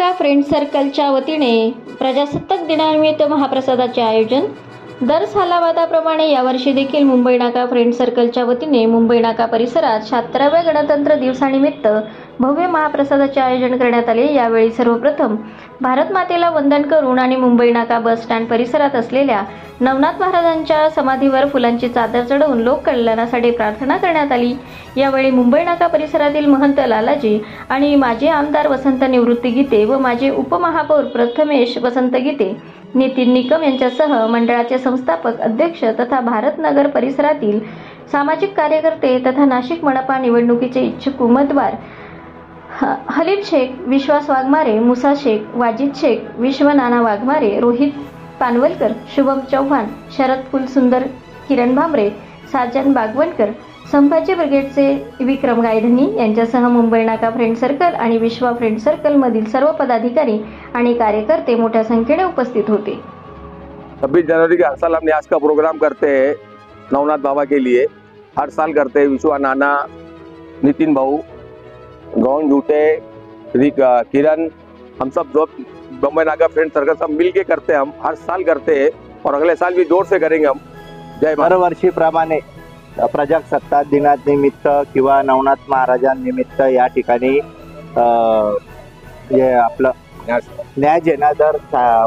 नाका फ्रेंड सर्कलच्या वतीने प्रजासत्ताक दिनानिमित्त महाप्रसादाचे आयोजन। दर सालाबादाप्रमाणे यावर्षी देखील मुंबई नाका फ्रेंड सर्कलच्या वतीने मुंबई नाका परिसरात 76व्या गणतंत्र दिवसानिमित्त भव्य महाप्रसादाचे आयोजन करण्यात आले। यावेळी सर्वप्रथम भारत मातेला वंदन करून आणि मुंबई नाका बस स्टँड परिसरात असलेल्या नवनाथ महाराजांच्या समाधीवर फुलांची चादर चढवून लोक कल्याणासाठी प्रार्थना करण्यात आली। यावेळी मुंबई नाका परिसरातील महंत लालाजी आणि माजी आमदार वसंत निवृत्ती गीते व माजी उपमहापौर प्रथमेश वसंत गीते, नितीन निकम यांच्यासह मंडळाचे संस्थापक अध्यक्ष तथा भारत नगर परिसरातील सामाजिक कार्यकर्ते तथा नाशिक मनपा निवडणुकीचे इच्छुक उमेदवार हलीम शेख, विश्वास वाघमारे, मुसा शेख, वाजिद शेख, विश्वनाना वाघमारे, रोहित पानवलकर, शुभम चव्हाण, शरद कुलसुंदर, किरण भांबरे, साजन बागवणकर, संभाजी ब्रिगेडचे विक्रम गायधनी यांच्यासह मुंबई नाका फ्रेंड सर्कल आणि विश्वा फ्रेंड सर्कल मधील सर्व पदाधिकारी आणि कार्यकर्ते मोठ्या संख्येने उपस्थित होते। 26 जनवरी के हर साल हम न्यास का प्रोग्राम करते हैं नवनाथ बाबा के लिए, हर साल करते हैं। विश्वा नाना, नितिन भाऊ, गौन झूठे, किरण, हम सब जो मुंबई नाका फ्रेंड सर्कल सब मिल के करते हैं। हम हर साल करते हैं और अगले साल भी जोर से करेंगे हम। जय भारत। दरवर्षीप्रमाणे प्रजासत्ताक दिनानिमित्त किंवा नवनाथ महाराजांनिमित्त या ठिकाणी हे आपलं न्याय जेना दर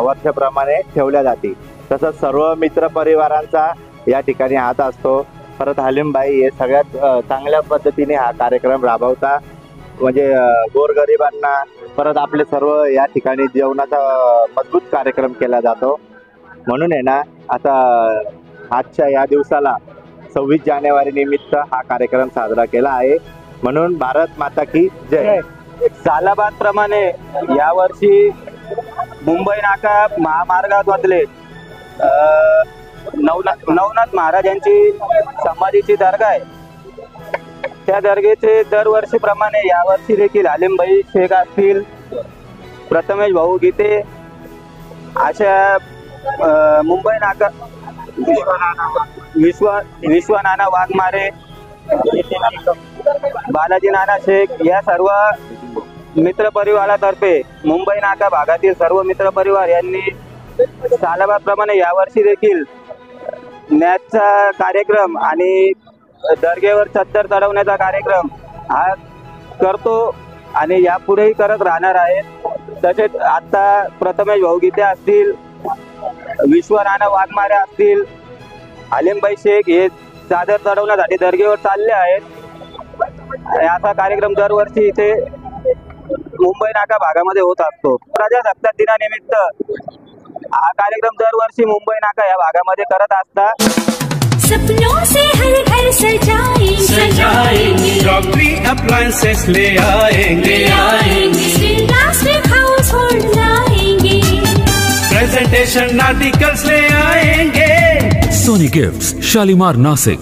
वर्षाप्रमाणे ठेवल्या जाते। तसंच सर्व मित्र परिवारांचा या ठिकाणी हात असतो। परत हलीमबाई हे सगळ्यात चांगल्या पद्धतीने हा कार्यक्रम राबवता, म्हणजे गोरगरिबांना परत आपले सर्व या ठिकाणी जेवणाचा मजबूत कार्यक्रम केला जातो। म्हणून आहे ना, आता आजच्या या दिवसाला 26 जानेवारी निमित्त हा कार्यक्रम साजरा केला आहे। म्हणून भारत माता की जय। सालाबाद प्रमाणे यावर्षी मुंबई नाका महामार्गावरले नवनाथ महाराजांची समाधीची दर्गा आहे। त्या दर्गेचे दरवर्षीप्रमाणे यावर्षी देखील हलीमबाई शेख असतील, प्रथमेश भाऊ गीते अशा मुंबई नाका विश्वनाना वाघमारे, बालाजी नाना शेख या सर्व मित्र परिवारातर्फे मुंबई नाका भागातील सर्व मित्र परिवार यांनी सालाबादप्रमाणे यावर्षी देखील न्यासचा कार्यक्रम आणि दर्गेवर चादर चढवण्याचा कार्यक्रम हा करतो आणि यापुढेही करत राहणार आहे। तसेच आता प्रथमेश भाऊ गीते असतील, विश्वनाना वाघमारे असतील, हलीमबाई शेख हे चादर चढवण्यासाठी दर्गेवर चालले आहेत। असा कार्यक्रम दरवर्षी इथे मुंबई नाका भागामध्ये होत असतो। प्रजासत्ताक दिनानिमित्त हा कार्यक्रम दरवर्षी मुंबई नाका या भागामध्ये करत असतात। सपनों से हर घर सजाएंगे, क्रॉकरी अप्लायंसेस ले आएंगे, प्लास्टिक हाउस होल्ड लाएंगे, प्रेजेंटेशन आर्टिकल्स ले आएंगे। सोनी गिफ्ट्स, शालीमार, नासिक।